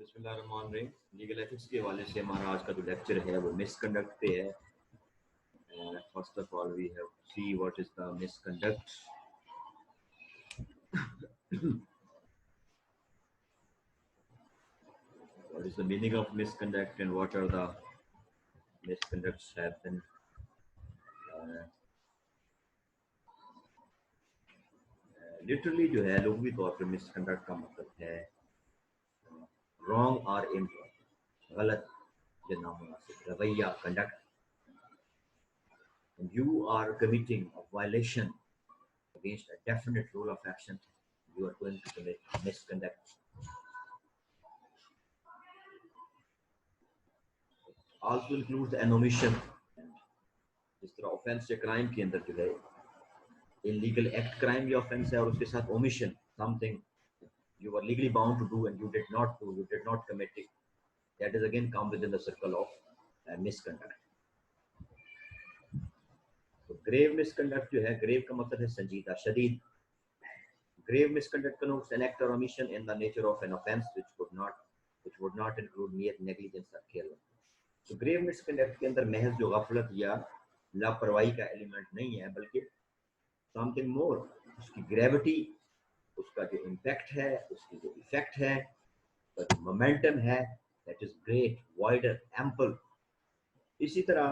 बिस्मिल्लाहिर्रहमानिर्रहीम। Legal ethics के हवाले से हमारा आज का जो लेक्चर है वो मिसकंडक्ट पे है। First of all we have to see what is the misconduct. What is the meaning of misconduct and what are the misconducts happen? Literally जो है लोगों तौर पर मिसकंडक्ट का मतलब है रॉन्ग और इम्प्रॉपर, गलत या नामुनासिब रवैया, conduct. You are committing a violation against a definite rule of action. You are going to commit misconduct. Also includes an omission. जिस तरह ऑफेंस या क्राइम के अंदर जो है इलीगल एक्ट क्राइम या ऑफेंस है और उसके साथ omission, something you were legally bound to do and you did not do, you did not commit it, that is again come within the circle of misconduct. तो grave misconduct जो है, grave का मतलब है संजीदा, शदीद। Grave misconduct connotes an act or omission in the nature of an offense which would not include mere negligence or carelessness. तो grave misconduct के अंदर महज जो गफलत या लापरवाही का एलिमेंट नहीं है बल्कि समथिंग मोर, उसकी ग्रेविटी, उसका जो इम्पैक्ट है, उसकी जो इफेक्ट है, उसका जो मोमेंटम है, that is great, wider, ample. इसी तरह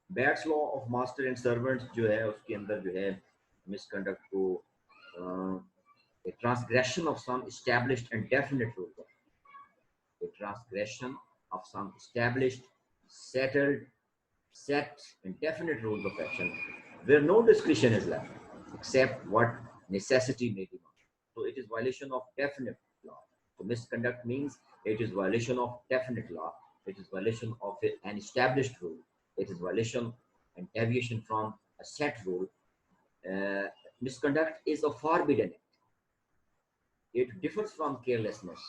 bats law of master and servants जो है उसके अंदर जो है मिसकंडक्ट को transgression of some established and definite rule, transgression of some established, settled, set and definite rules of action where no discretion is left except what necessity may demand. So it is violation of definite law. So misconduct means it is violation of definite law. It is violation of an established rule. It is violation and deviation from a set rule. Misconduct is a forbidden act. It differs from carelessness.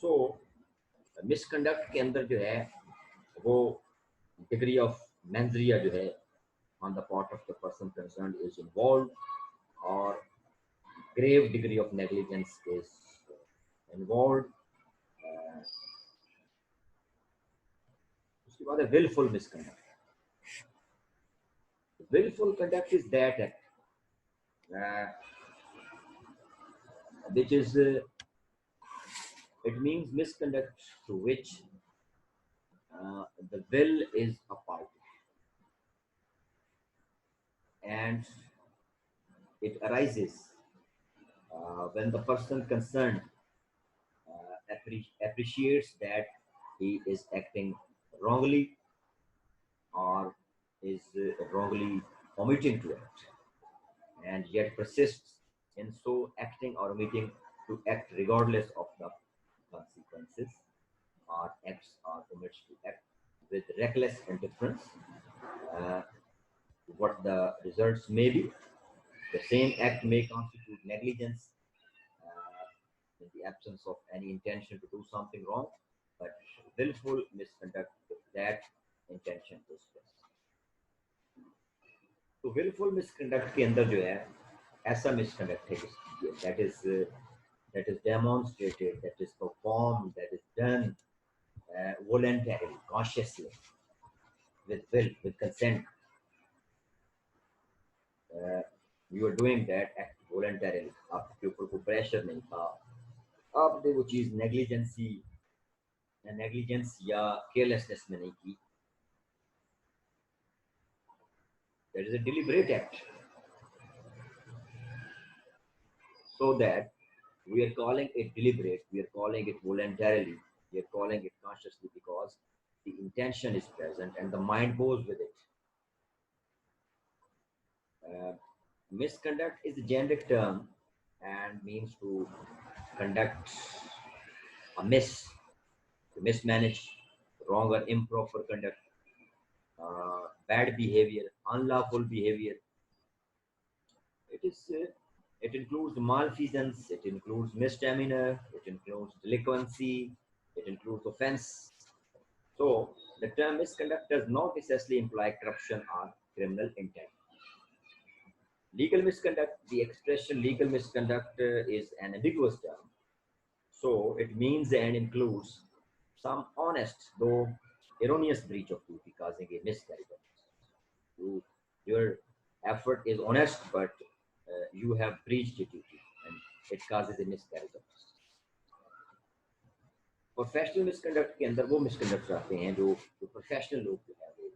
So misconduct के अंदर जो है वो degree of मेंजरिया जो है on the part of the person concerned is involve और grave degree of negligence is involve. उसके बाद है wilful misconduct. Wilful conduct is that act which is it means misconduct to which the will is a party and it arises when the person concerned appreciates that he is acting wrongly or is wrongly omitting to act and yet persists in so acting or omitting to act regardless of the consequences, or acts or omits to act with reckless indifference what the results may be. The same act may constitute negligence in the absence of any intention to do something wrong, but willful misconduct if that intention is present. तो willful misconduct के अंदर जो है ऐसा misconduct है that is demonstrated, that is performed, that is done voluntarily, consciously, with will, with consent. You are doing that act voluntarily. आपके ऊपर कोई प्रेशर नहीं था, आपने वो चीज नेग्लिजेंस या केयरलेसनेस में नहीं की. That is a deliberate act. So that we are calling it deliberate, we are calling it voluntarily, we are calling it consciously because the intention is present and the mind goes with it. Misconduct is a generic term and means to conduct amiss, to mismanage, wrong or improper conduct, bad behavior, unlawful behavior. It includes malfeasance, it includes misdemeanor, it includes delinquency, it includes offense. So the term misconduct does not necessarily imply corruption or criminal intent. Legal misconduct, the expression legal misconduct is an ambiguous term. So it means and includes some honest, though erroneous breach of duty causing a miscarriage of justice. Your effort is honest, but you have breached a duty and it causes a miscarriage of justice. Professional misconduct के अंदर वो misconduct आते हैं जो professional लोग जो है वो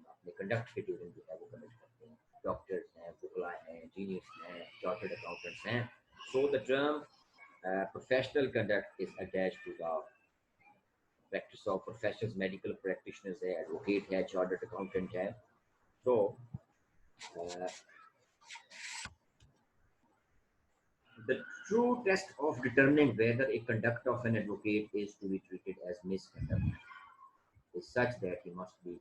अपने कंडक्ट के ड्यूरिंग जो है वो कमिट करते हैं. डॉक्टर्स हैं, वुकला हैं, इंजीनियर्स हैं, चार्टर्ड अकाउंटेंट्स हैं. So the term professional conduct is attached to the practice of professionals, medical practitioners है, advocate है, chartered accountant है. So the true test of determining whether a conduct of an advocate is to be treated as misconduct is such that he must be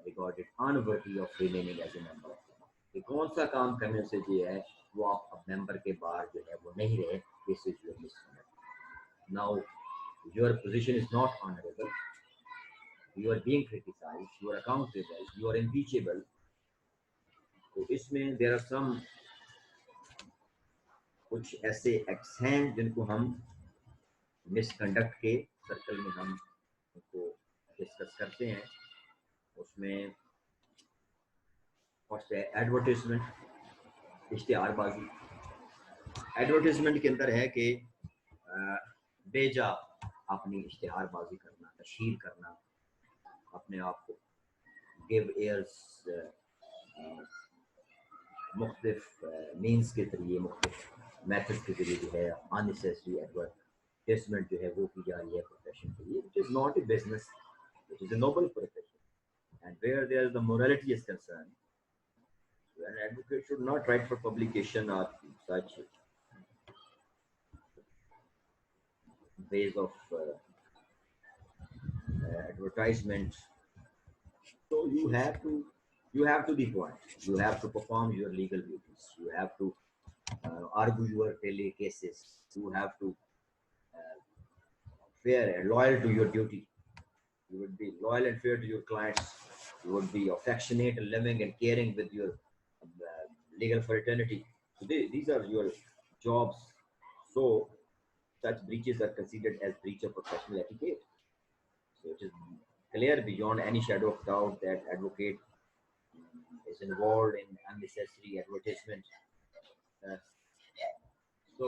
regarded unworthy of remaining as a member of the. कि कौन सा काम करने से जो है वो आप मेंबर के बाहर जो है वो नहीं रहे, this is your misconduct. Now your position is not honorable, you are being criticized, you are accountable, you are impeachable. तो इसमें there are some कुछ ऐसे एक्ट्स हैं जिनको हम मिसकंडक्ट के सर्कल में हम उनको डिस्कस करते हैं. उसमें फर्स्ट है एडवर्टाइजमेंट, इश्तिहारबाजी. एडवर्टाइजमेंट के अंदर है कि बेजा अपनी इश्तिहारबाजी करना, तशहीर करना, अपने आप को गिव एयर्स मुख्तलिफ मीन्स के जरिए, मुख्तलिफ मेथड के जरिए जो है अननेसेसरी एडवर्टाइजमेंट जो है वो की जा रही है प्रोफेशन के लिए. It is not a business, it is a noble profession and where there the morality is concern, an advocate should not write for publication or such ways of advertisement. So you have to be quiet, you have to perform your legal duties, you have to argue your daily cases, you have to fair and loyal to your duty, you would be loyal and fair to your clients, you would be affectionate and loving and caring with your legal fraternity. So these are your jobs. So such breaches are considered as breach of professional etiquette. So it is clear beyond any shadow of doubt that advocate is involved in unnecessary advertisement. So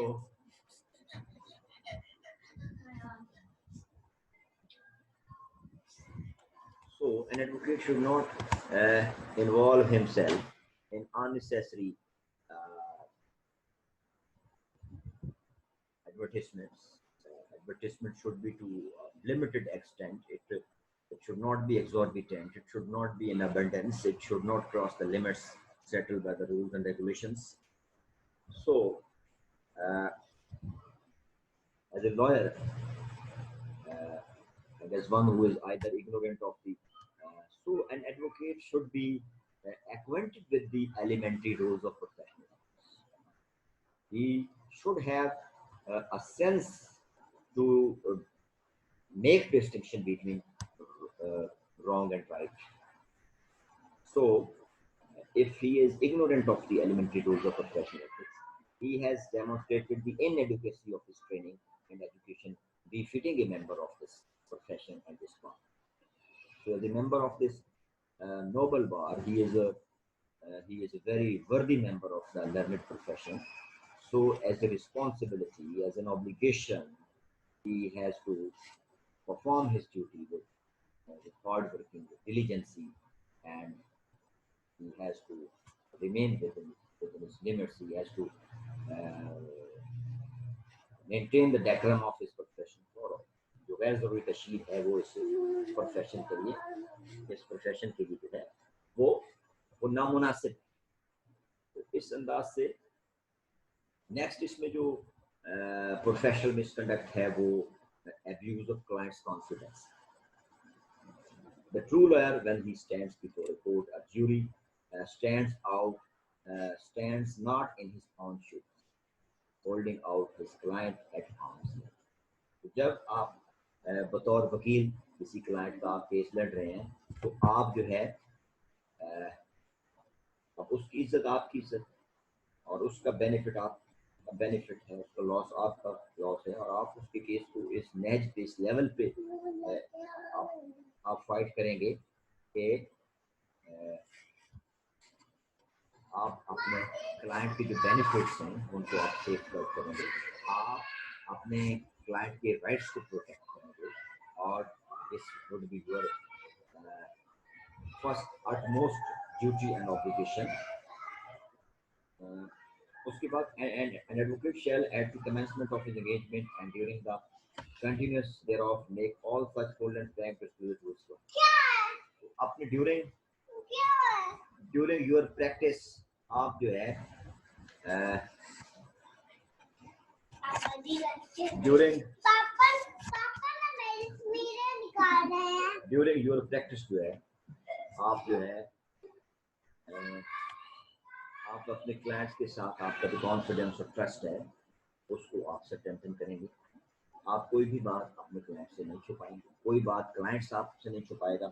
an advocate should not involve himself in unnecessary advertisements. Advertisement should be to limited extent. It should not be exorbitant. It should not be in abundance. It should not cross the limits settled by the rules and regulations. So, as a lawyer, and as one who is either ignorant of the, so an advocate should be acquainted with the elementary rules of professionalism. He should have a sense to make distinction between wrong and right. So, if he is ignorant of the elementary rules of professional ethics, he has demonstrated the inadequacy of his training and education befitting a member of this profession and this bar. So, as a member of this noble bar, he is a very worthy member of the learned profession. So, as a responsibility, as an obligation, he has to perform his duty with hard working, with diligence, and he has to remain within his limits. He has to maintain the decorum of his profession. जो गैर जरूरी तशरीफ है वो इस profession के लिए, इस प्रोफेशन के लिए जो है वो नामुनासिब. तो इस अंदाज से नेक्स्ट इसमें जो प्रोफेशनल मिसकंडक्ट है वो abuse of client's confidence. The true lawyer, when he stands before a court or jury, stands not in his own shoes, holding out his client at arm's length. तो जब आप बतौर वकील किसी क्लाइंट का आप केस लड़ रहे हैं तो आप जो है अब उसकी इज्जत आपकी इज्जत और उसका बेनिफिट आप बेनिफिट है, उसका लॉस आपका लॉस है, और आप उसके केस को इस नेज पे, इस लेवल पे आप फाइट करेंगे कि आप अपने क्लाइंट के जो बेनिफिट्स हैं उनको आप सेफ करेंगे, आप अपने क्लाइंट के राइट्स को प्रोटेक्ट करेंगे, और this would be your first utmost duty and obligation. उसके बाद an advocate shall at the commencement of his engagement and during the continuous thereof make all such full and frank disclosure to his client। अपने during your practice आप जो है during your practice जो है आप जो है आप अपने क्लाइंट्स के साथ आपका जो कॉन्फिडेंस और ट्रस्ट है उसको आप स्ट्रेंथन करेंगे। आप कोई भी बात अपने क्लाइंट से नहीं छुपाएंगे, कोई बात क्लाइंट्स आपसे नहीं छुपाएगा,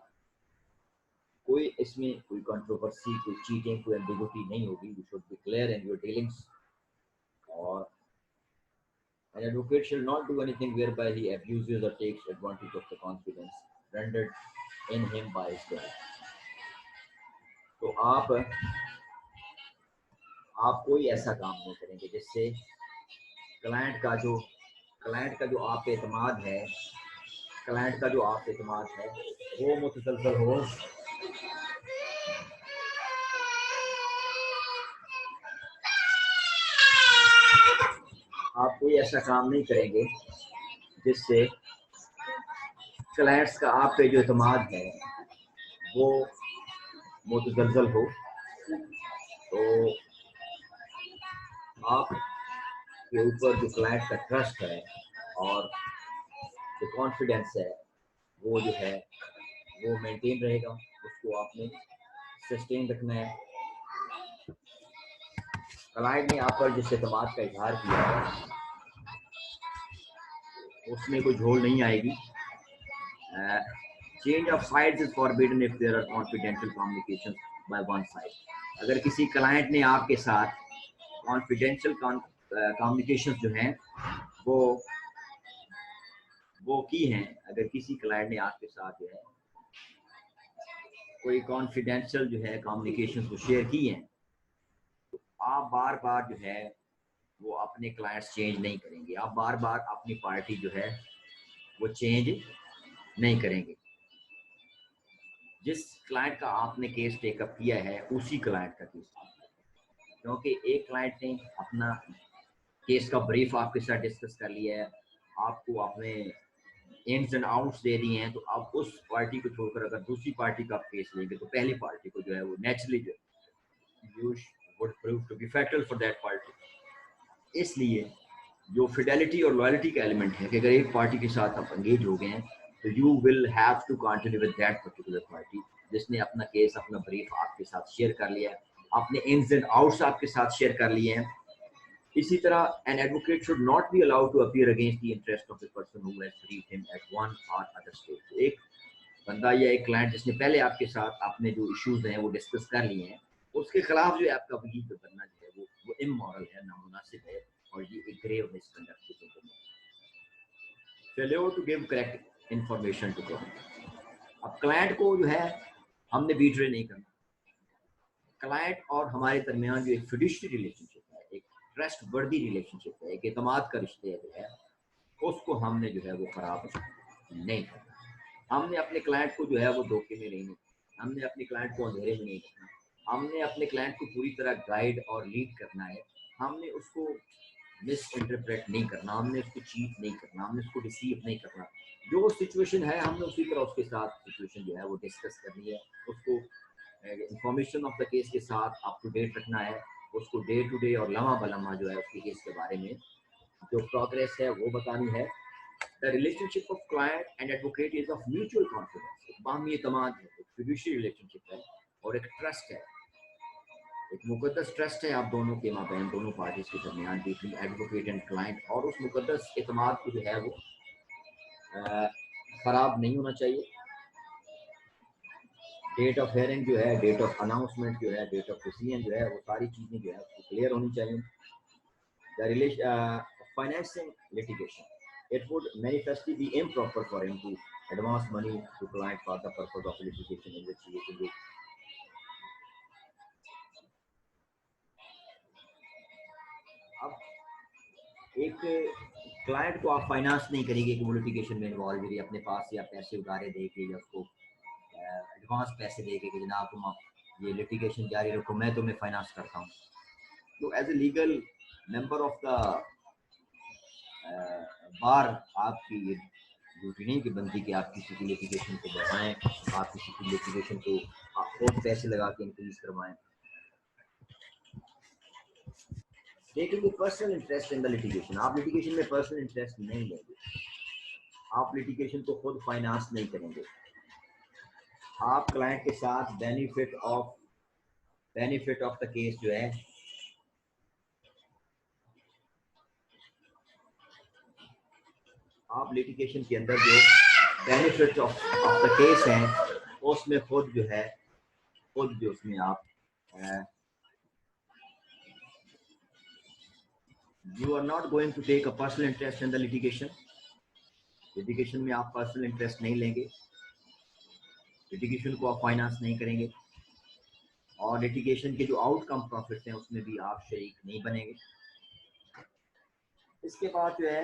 कोई इसमें कोई कंट्रोवर्सी, कोई चीटिंग, कोई एम्बिगुइटी नहीं होगी। You should be clear in your dealings. और an advocate shall not do anything whereby he abuses or takes advantage of the confidence rendered in him by his client। तो आप कोई ऐसा काम नहीं करेंगे जिससे क्लाइंट का जो आप पे एतमाद है, क्लाइंट का जो आप पे एतमाद है वो मुतसलसल हो। आप कोई ऐसा काम नहीं करेंगे जिससे क्लाइंट्स का आप पे जो एतमाद है वो मुतसलसल हो। तो आप के ऊपर जो क्लाइंट का ट्रस्ट है और जो कॉन्फिडेंस है वो जो है वो मेंटेन रहेगा, उसको आपने सस्टेन रखना है। क्लाइंट ने आप पर जिस एतमाद का इजहार किया है उसमें कोई झोल नहीं आएगी। Change of sides is forbidden if there are confidential communication by one side. अगर किसी क्लाइंट ने आपके साथ कॉन्फिडेंशियल कम्युनिकेशन जो हैं वो की हैं, अगर किसी क्लाइंट ने आपके साथ जो है कोई कॉन्फिडेंशियल जो है कम्युनिकेशन को शेयर की हैं, तो आप बार बार जो है वो अपने क्लाइंट्स चेंज नहीं करेंगे, आप बार बार अपनी पार्टी जो है वो चेंज नहीं करेंगे। जिस क्लाइंट का आपने केस टेकअप किया है उसी क्लाइंट का केस, क्योंकि एक क्लाइंट ने अपना केस का ब्रीफ आपके साथ डिस्कस कर लिया है, आपको अपने इन्स एंड आउट्स दे दिए हैं, तो आप उस पार्टी को छोड़कर अगर दूसरी पार्टी का आप केस लेंगे तो पहली पार्टी को जो है वो नेचुरली जो you would prove to be fatal for that party. इसलिए जो फिडेलिटी और लॉयल्टी का एलिमेंट है कि अगर एक पार्टी के साथ आप एंगेज हो गए हैं तो you will have to continue with that particular party जिसने अपना केस, अपना ब्रीफ आपके साथ शेयर कर लिया है, अपने इन्स एंड आउट्स आपके साथ शेयर कर लिए हैं। इसी तरह an advocate should not be allowed to appear against the interest of the person who has briefed him at one or other stage. एक बंदा या एक क्लाइंट जिसने पहले आपके साथ अपने जो इश्यूज हैं वो डिस्कस कर लिए हैं, उसके खिलाफ जो है आपका वकील पे बनना जो है वो इमोरल है, नामुनासिब है, और ये एक ग्रेव मिसकंडक्ट है। Failure to give correct information to client. अब क्लाइंट को जो है हमने बीट्रे नहीं करना। क्लाइंट और हमारे दरमियान जो एक फिड्यूशियरी रिलेशनशिप है, एक ट्रस्ट वर्दी रिलेशनशिप है, एक एतमाद का रिश्ते जो है उसको हमने जो है वो खराब नहीं करना। हमने अपने क्लाइंट को जो है वो धोखे में नहीं, हमने अपने क्लाइंट को अंधेरे में नहीं रखना, हमने अपने क्लाइंट को पूरी तरह गाइड और लीड करना है। हमने उसको मिस इंटरप्रेट नहीं करना, हमने उसको चीट नहीं करना, हमने उसको डिसीव नहीं करना। जो सिचुएशन है हमने उसी तरह उसके साथ सिचुएशन जो है वो डिस्कस करनी है, उसको इंफॉर्मेशन ऑफ द केस के साथ अप टू डेट रखना है, उसको डे टू डे और लम्हा बलम्हा जो है उसके केस के बारे में जो प्रोग्रेस है वो बतानी है। The relationship of client and advocate is of mutual confidence। एक बाहमी एतमाद है, एक फिड्यूशियरी रिलेशनशिप है और एक ट्रस्ट है, एक मुकद्दस ट्रस्ट है आप दोनों के माबैन, दोनों पार्टीज के दरमियान बिटवीन एडवोकेट एंड क्लाइंट। और उस मुकद्दस एतमाद को जो है वो खराब नहीं होना चाहिए। डेट ऑफ हेयरिंग जो है, डेट ऑफ अनाउंसमेंट जो है, डेट ऑफ डिसीजन जो है, वो सारी चीज़ें जो है उसको क्लियर होनी चाहिए। the relation, financing litigation. It would manifestly be improper for him to advance money to client for the purpose of litigation in which he is engaged. अब एक क्लाइंट को आप फाइनेंस नहीं करेंगे कि वो लिटिगेशन में इन्वॉल्व है, अपने पास या पैसे उधारे देके या उसको एडवांस पैसे देके कि जनाब तुम ये लिटिगेशन जारी रखो, मैं तुम्हें फाइनेंस करता हूँ. तो as a legal member of the bar आपकी ये ड्यूटी नहीं कि बनती कि आप किसी की लिटिगेशन को बढ़ाएं, आप किसी की लिटिगेशन को आप और पैसे लगा के इंक्रीज करवाएं. Taking personal interest in the litigation, आप लिटिगेशन में पर्सनल इंटरेस्ट नहीं लेंगे, आप लिटिगेशन को खुद फाइनेंस नहीं करेंगे, आप क्लाइंट के साथ बेनिफिट ऑफ द केस जो है आप लिटिगेशन के अंदर जो बेनिफिट ऑफ द केस हैं उसमें खुद जो है खुद जो उसमें आप you are not going to take a personal interest in the litigation. Litigation में आप पर्सनल इंटरेस्ट नहीं लेंगे, लिटिगेशन को आप फाइनेंस नहीं करेंगे और लिटिगेशन के जो आउटकम प्रॉफिट हैं उसमें भी आप शरीक नहीं बनेंगे. इसके बाद जो है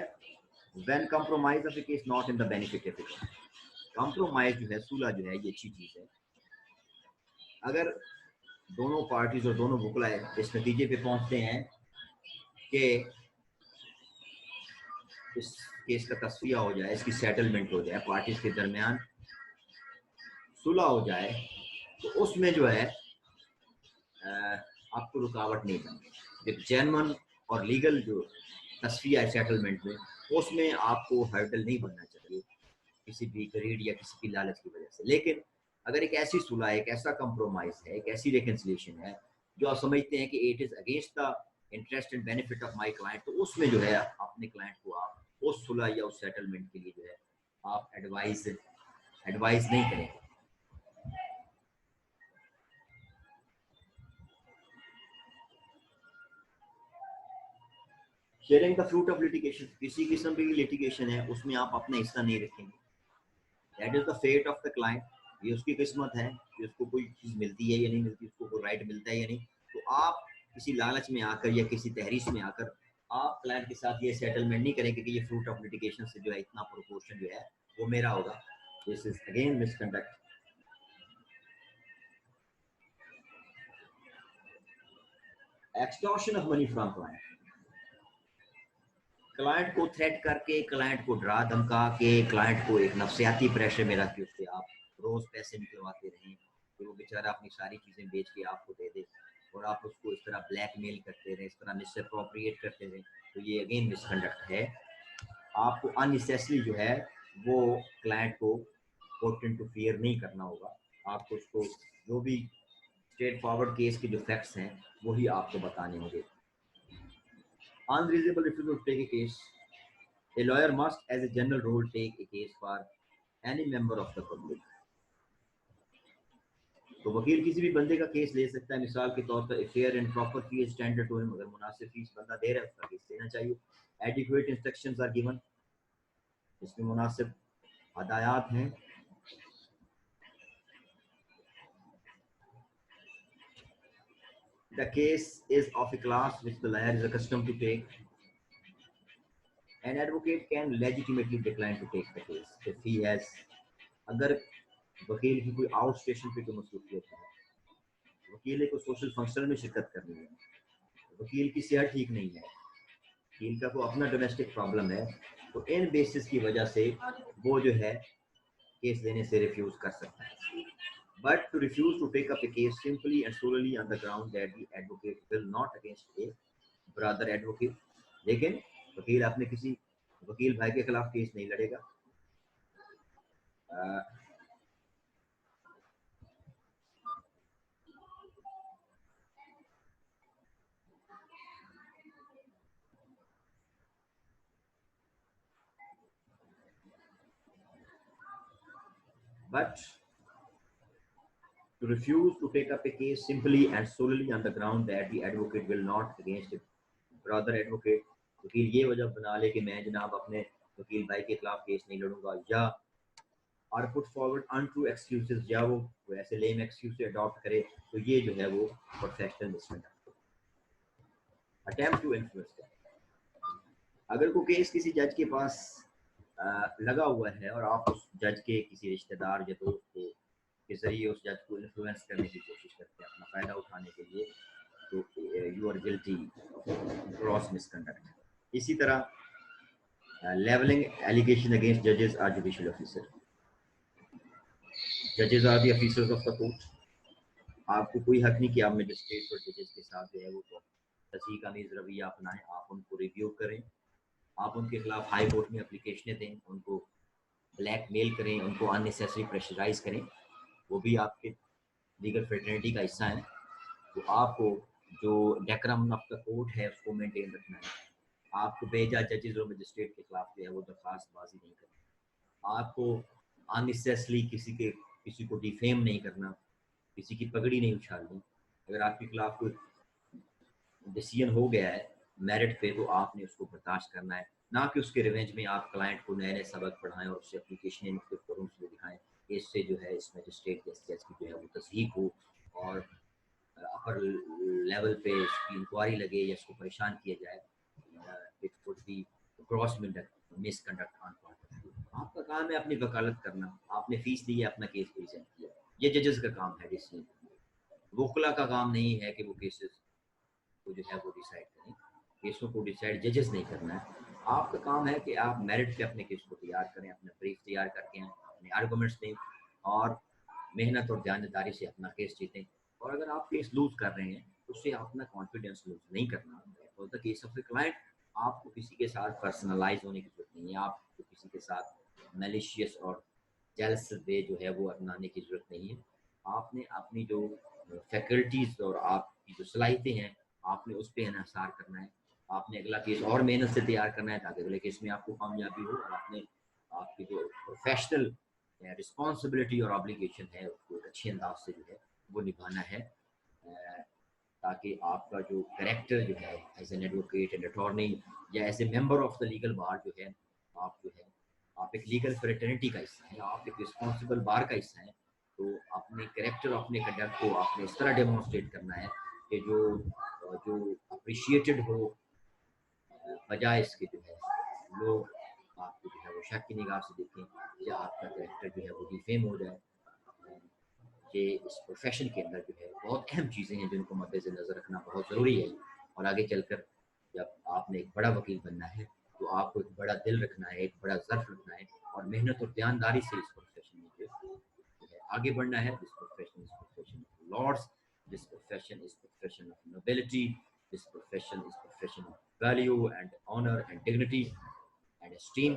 when compromise of the case not in the benefit of it. Compromise जो है सुलह जो है ये अच्छी चीज है. अगर दोनों पार्टीज और दोनों वकलाए इस नतीजे पे पहुंचते हैं कि इस केस का तस्फिया हो जाए, इसकी सेटलमेंट हो जाए, पार्टीज के दरमियान सुलह हो जाए, तो उसमें जो है आपको रुकावट नहीं बनेगी. जेन्युइन और लीगल जो तस्फिया है सेटलमेंट में उसमें आपको हर्डल नहीं बनना चाहिए किसी भी ग्रीड या किसी की लालच की वजह से. लेकिन अगर एक ऐसी सुलह, एक ऐसा कंप्रोमाइज है, एक ऐसी रिकंसिलिएशन है जो आप समझते हैं कि it is against the interest and benefit of my client, तो उसमें जो है अपने क्लाइंट को आप उस सुलह या उस सेटलमेंट के लिए जो है आप एडवाइस नहीं करेंगे. Sharing the fruit of litigation, किसी किस्म की लिटिगेशन है उसमें आप अपना हिस्सा नहीं रखेंगे. That is the fate of the client, ये उसकी किस्मत है कि उसको कोई चीज़ मिलती है या नहीं मिलती, उसको कोई राइट मिलता है या नहीं. तो आप किसी लालच में आकर या किसी तहरीस में आकर आप क्लाइंट के साथ ये सेटलमेंट नहीं करेंगे कि ये फ्रूट ऑफ लिटिगेशन से जो है इतना प्रोपोर्शन जो है वो मेरा होगा. This is again misconduct. Extortion of money from client, client को थ्रेट करके, क्लाइंट को डरा धमका के, क्लाइंट को एक नफसियाती प्रेशर में रख के उससे आप रोज पैसे निकलवाते रहें कि वो बेचारा अपनी सारी चीज़ें बेच के आपको दे दे और आप उसको इस तरह ब्लैकमेल करते रहे, इस तरह मिसअप्रोप्रिएट करते रहे, तो ये अगेन मिसकंडक्ट है. आपको अननेसेसरी जो है वो क्लाइंट को पुट इनटू फियर नहीं करना होगा. आपको उसको जो भी स्ट्रेट फॉरवर्ड केस के जो फैक्ट्स हैं वही आपको बताने होंगे. Unreasonable refusal to take a case. A lawyer must, as a general rule, take a case for any member of the public. तो वकील किसी भी बंदे का केस ले सकता है. मिसाल के तौर पर fair and proper fee standard to him, अगर मुनासिब फीस बंदा दे रहा है उसका केस लेना चाहिए. एडिक्वेट इंस्ट्रक्शंस आर गिवन, इसमें मुनासिब हदायत हैं. The case is of a class which the lawyer is accustomed to take. An advocate can legitimately decline to take the case if he has, अगर वकील की कोई आउट स्टेशन पे कोई मसरूफियत है, वकील को सोशल फंक्शन में शिरकत करनी है, वकील की सेहत ठीक नहीं है, वकील का कोई अपना डोमेस्टिक प्रॉब्लम है, तो इन बेसिस की वजह से वो जो है केस लेने से रिफ्यूज कर सकता है. But to refuse to take up a case simply and solely on the ground that the advocate will not against a brother advocate, लेकिन वकील अपने किसी वकील भाई के खिलाफ केस नहीं लड़ेगा. But to refuse to take up a case simply and solely on the ground that the advocate will not against a brother advocate वकील ये वजह बना ले कि मैं जनाब अपने वकील भाई के खिलाफ केस नहीं लड़ूंगा, या और पुट फॉरवर्ड अनट्रू एक्सक्यूजेस, या वो ऐसे लेम एक्सक्यूज अडॉप्ट करे, तो ये जो है वो professional misconduct, attempt to influence. अगर कोई केस किसी जज के पास लगा हुआ है और आप उस जज के किसी रिश्तेदार या दोस्त को के जरिए उस जज को इन्फ्लुएंस करने की कोशिश करते हैं अपना फायदा उठाने के लिए, तो you are guilty gross misconduct. इसी तरह लेवलिंग एलिगेशन अगेंस्ट जजेस आर जुडिशियल ऑफिसर, जजेस or the officers of the court. आपको कोई हक नहीं कि आप मजिस्ट्रेट और जजेस के साथ जो है वो तस्हीह का मीज़ रवैया अपनाएं, आप उनको रिव्यू करें, आप उनके खिलाफ हाई कोर्ट में एप्लीकेशनें दें, उनको ब्लैकमेल करें, उनको अननेसेसरी प्रेशराइज करें, वो भी आपके लीगल फ्रेटर्निटी का हिस्सा है। तो आपको जो डेकोरम ऑफ द कोर्ट है उसको मेंटेन रखना है। आपको बेजा जजेस और मजिस्ट्रेट के खिलाफ जो है वो दरखास्त बाजी नहीं करनी, आपको अननेसेसरी किसी को डिफेम नहीं करना, किसी की पगड़ी नहीं उछालनी। अगर आपके खिलाफ कोई डिसीजन हो गया है मेरिट पे, तो आपने उसको बर्दाश्त करना है, ना कि उसके रिवेंज में आप क्लाइंट को नए नए सबक पढ़ाएं और उससे एप्लीकेशन मुख्तलिफ फोरम्स में दिखाएं कि इससे जो है इस मजिस्ट्रेट जज की जो है वो तस्दीक हो और अपर लेवल पे इसकी इंक्वायरी लगे या इसको परेशान किया जाए। It would be cross misconduct on part. आपका काम है अपनी वकालत करना, आपने फीस दी है, अपना केस प्रेजेंट किया, ये जजेस का काम है डिसीजन। वकला का काम नहीं है कि वो केसेस को जो है वो डिसाइड करें, केसों को डिसाइड जजेस नहीं करना है। आपका काम है कि आप मेरिट पे अपने केस को तैयार करें, अपना ब्रीफ तैयार करके अपने आर्गूमेंट्स दें और मेहनत और ध्यानदारी से अपना केस जीतें। और अगर आप केस लूज कर रहे हैं तो उससे अपना कॉन्फिडेंस लूज नहीं करना। For the case of the client, आपको किसी के साथ पर्सनलाइज होने की जरूरत नहीं है, आपको किसी के साथ मैलिशियस और जेलस वे जो है वो अपनाने की जरूरत नहीं है। आपने अपनी जो फैकल्टीज और आपकी जो सलाहियतें हैं आपने उस पर इन्हिसार करना है। आपने अगला केस और मेहनत से तैयार करना है ताकि अगले केस में आपको कामयाबी हो, और आपने आपकी जो प्रोफेशनल रिस्पॉन्सिबिलिटी और ऑब्लिगेशन है उसको अच्छे अंदाज से जो है वो निभाना है, ताकि आपका जो कैरेक्टर जो है as an advocate and attorney या as a member of the legal bar जो है, आप जो है आप एक लीगल फ्रेटर्निटी का हिस्सा है, आप एक रिस्पॉन्सिबल बार का हिस्सा है। तो अपने कैरेक्टर अपने कंडक्ट को आपने इस तरह डेमोन्स्ट्रेट करना है कि जो अप्रिशिएटेड हो, बजाय इसके जो है लोग आपको जो है वो शक की निगाह से देखें या आपका कैरेक्टर जो है वो डिफेम हो जाए। ये इस प्रोफेशन के अंदर जो है बहुत अहम चीज़ें हैं जिनको मद्देनजर रखना बहुत ज़रूरी है। और आगे चलकर जब आपने एक बड़ा वकील बनना है तो आपको एक बड़ा दिल रखना है, एक बड़ा ज़र्फ रखना है और मेहनत और ईमानदारी से इस प्रोफेशन में जो है आगे बढ़ना है। This profession is profession of lords, this profession is profession of nobility, this profession is profession of value and honour and dignity and esteem.